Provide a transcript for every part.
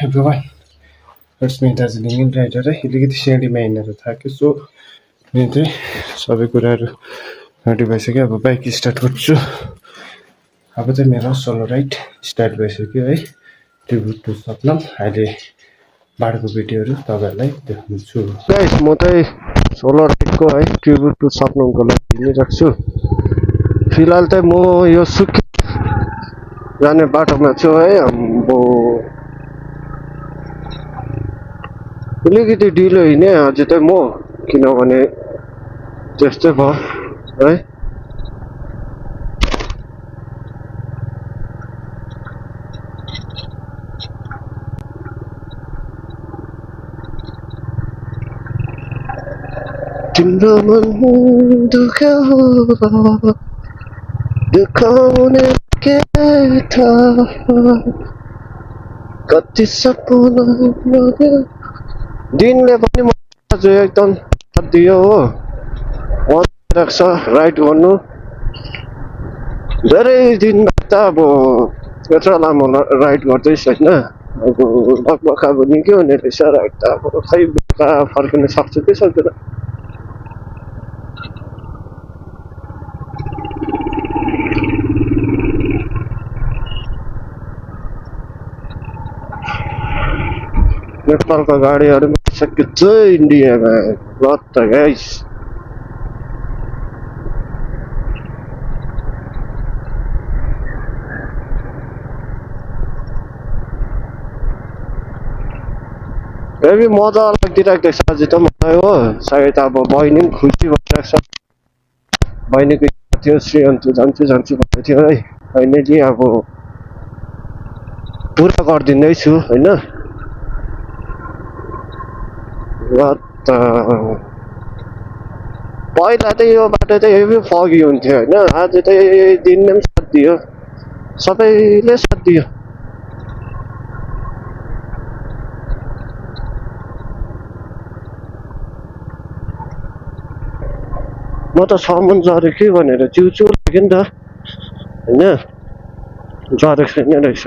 everyone it's me Darjeeling in rider है अलिकति सिँढीमा हिँडेर थाक्यो सो मैले चाहिँ सबै कुराहरू रेडी भइसक्यो अब बाइक स्टार्ट गर्छु अब चाहिँ मेरो सोलो राइड स्टार्ट भइसक्यो है ट्रिब्युट टु सपनम अहिले बाटोको भिडियोहरू तपाईँहरूलाई देखाउँछु गाइस म चाहिँ सोलो राइडको है ट्रिब्युट टु सपनमको लागि हिँडिरहेको छु फिलहाल चाहिँ म यो सुकी जाने बाटोमा छु है अब अलिकति ढिलो हिँडेँ अझै चाहिँ म किनभने त्यस्तै भयो है तिम्रो मन दुःख दुखाउने के थाहा कति सपना लग्यो दिनले पनि आज एकदम साथ दियो हो मन लाग्छ राइड गर्नु धेरै दिन त अब यत्रो लामो राइड गर्दैछ होइन अब लगभग अब निकै हुने रहेछ राइड त अब खै बेलुका फर्किन सक्छु कि सक्दैन नेपालको गाडीहरूमा सक्यो इन्डियामा ल त गाइस हेभी मजा लागिरहेको छ अझै त मलाई हो सायद अब बहिनी पनि खुसी भइरहेको छ बहिनीको इच्छा थियो श्रीअन्तु जान्छु भन्दै थियो है फाइनली अब पुरा गरिदिँदैछु होइन पहिला चाहिँ यो बाटो चाहिँ हेभी फगी हुन्थ्यो होइन आज चाहिँ दिनले पनि साथ दियो सबैले साथ दियो म त सामान झरेको कि भनेर चिउचु लाग्यो नि त होइन झरेको छैन रहेछ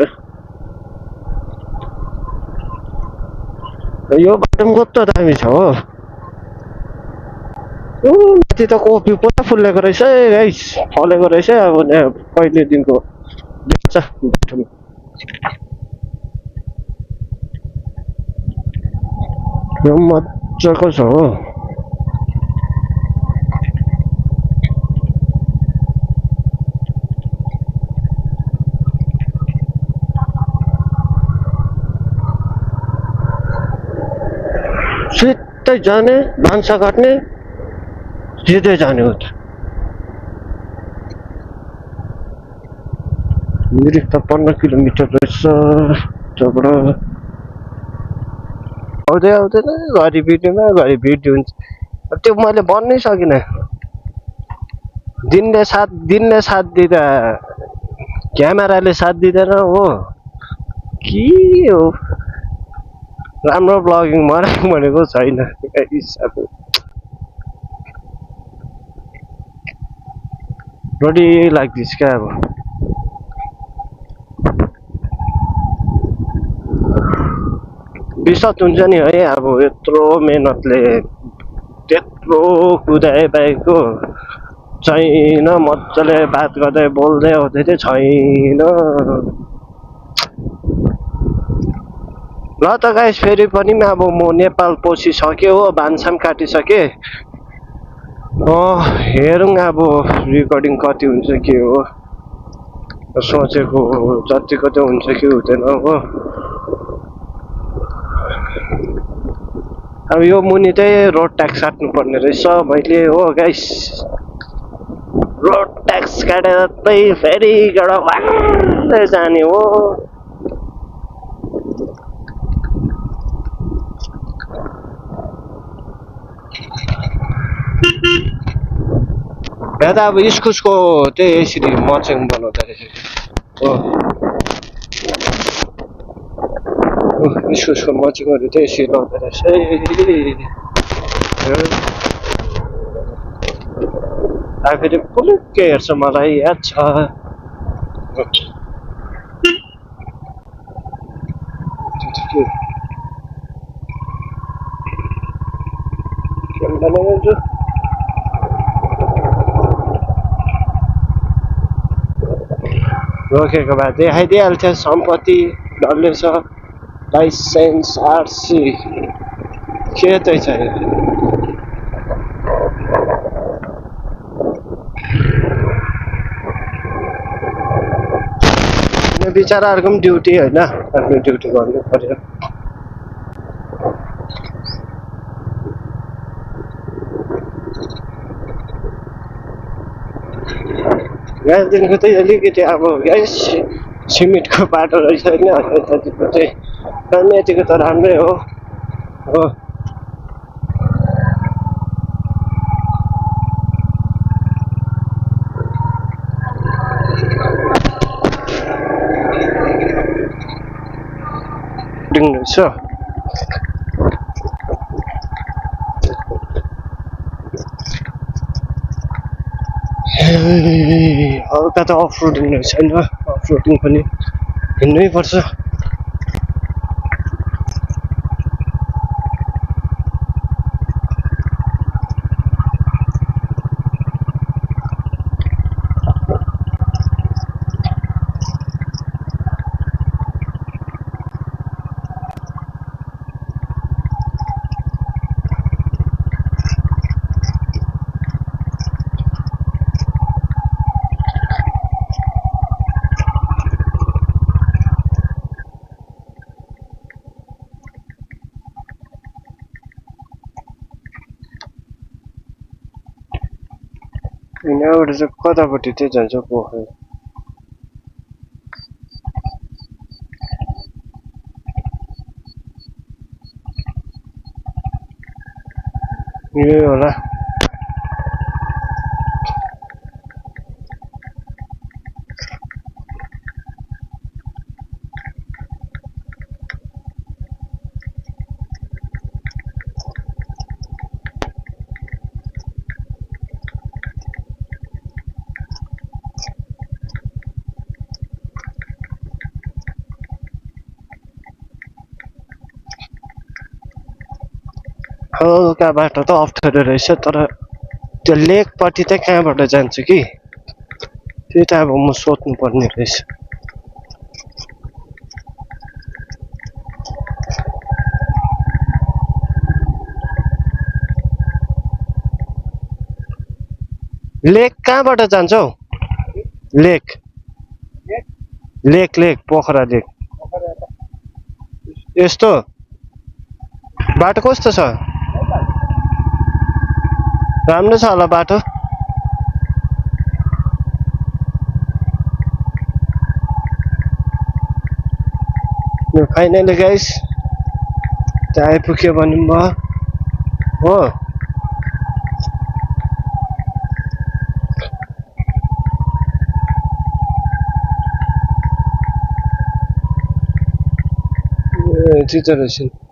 यो बाटो पनि कस्तो दामी छ हो माथि त कोपी पुरा फुलेको रहेछ है गाइस फलेको रहेछ अब पहिलेदेखिको देख्छ बाटोमा यो मजाको छ हो सिधै जाने भान्सा काट्ने सिधै जाने हो त मिरिक त 15 किलोमिटर रहेछ त्यहाँबाट आउँदै आउँदैन घरि भिडियो हुन्छ त्यो मैले भन्नै सकिनँ दिनले साथ दिँदा क्यामेराले साथ दिँदैन हो के हो राम्रो ब्लगिङ बनाएको भनेको छैन रोडी लाग्दैछ क्या अब बिस्तार हुन्छ नि है अब यत्रो मेहनतले त्यत्रो कुदाए बाइकको छैन मजाले बात गर्दै बोल्दै आउँदै चाहिँ छैन ल त गाइस फेरि पनि अब म नेपाल पसिसक्यो हो भान्सा पनि काटिसकेँ हेरौँ अब रेकर्डिङ कति हुन्छ के हो सोचेको जतिको त हुन्छ कि हुँदैन हो अब यो मुनि चाहिँ रोड ट्याक्स काट्नु पर्ने रहेछ मैले हो गाइस रोड ट्याक्स काटेर चाहिँ फेरि गएर जाने हो यहाँ त अब इस्कुसको चाहिँ यसरी मचाङ बनाउँदो रहेछ हो इस्कुसको मचाङहरू चाहिँ यसरी लाउँदो रहेछ फेरि पुलुक्कै हेर्छ मलाई याद छ त्यो बनाउँछु रोकेको भए देखाइदिइहाल्थ्यो सम्पत्ति डल्लै छ लाइसेन्स आरसी के चाहिँ छैन बिचराहरूको पनि ड्युटी होइन आफ्नो ड्युटी गर्नु पर्यो यहाँदेखिको चाहिँ अलिकति अब सिमेन्टको बाटो रहेछ होइन यतातिरको चाहिँ यतिको त राम्रै हो हो रहेछ हल्का त अफ रोडिङ रहेछ होइन अफ रोडिङ पनि हिँड्नै पर्छ यहाँबाट चाहिँ कतापट्टि चाहिँ जान्छ पोखरा यही होला हल्का बाटो त अप्ठ्यारो रहेछ तर त्यो लेकपट्टि चाहिँ कहाँबाट जान्छ कि त्यो त अब म सोध्नु पर्ने रहेछ लेक कहाँबाट जान्छ हौ लेक लेक लेक पोखरा लेक यस्तो बाटो कस्तो छ राम्रो छ होला बाटो फाइनली गाइस त्यहाँ आइपुग्यो भने हो चित्त रहेछ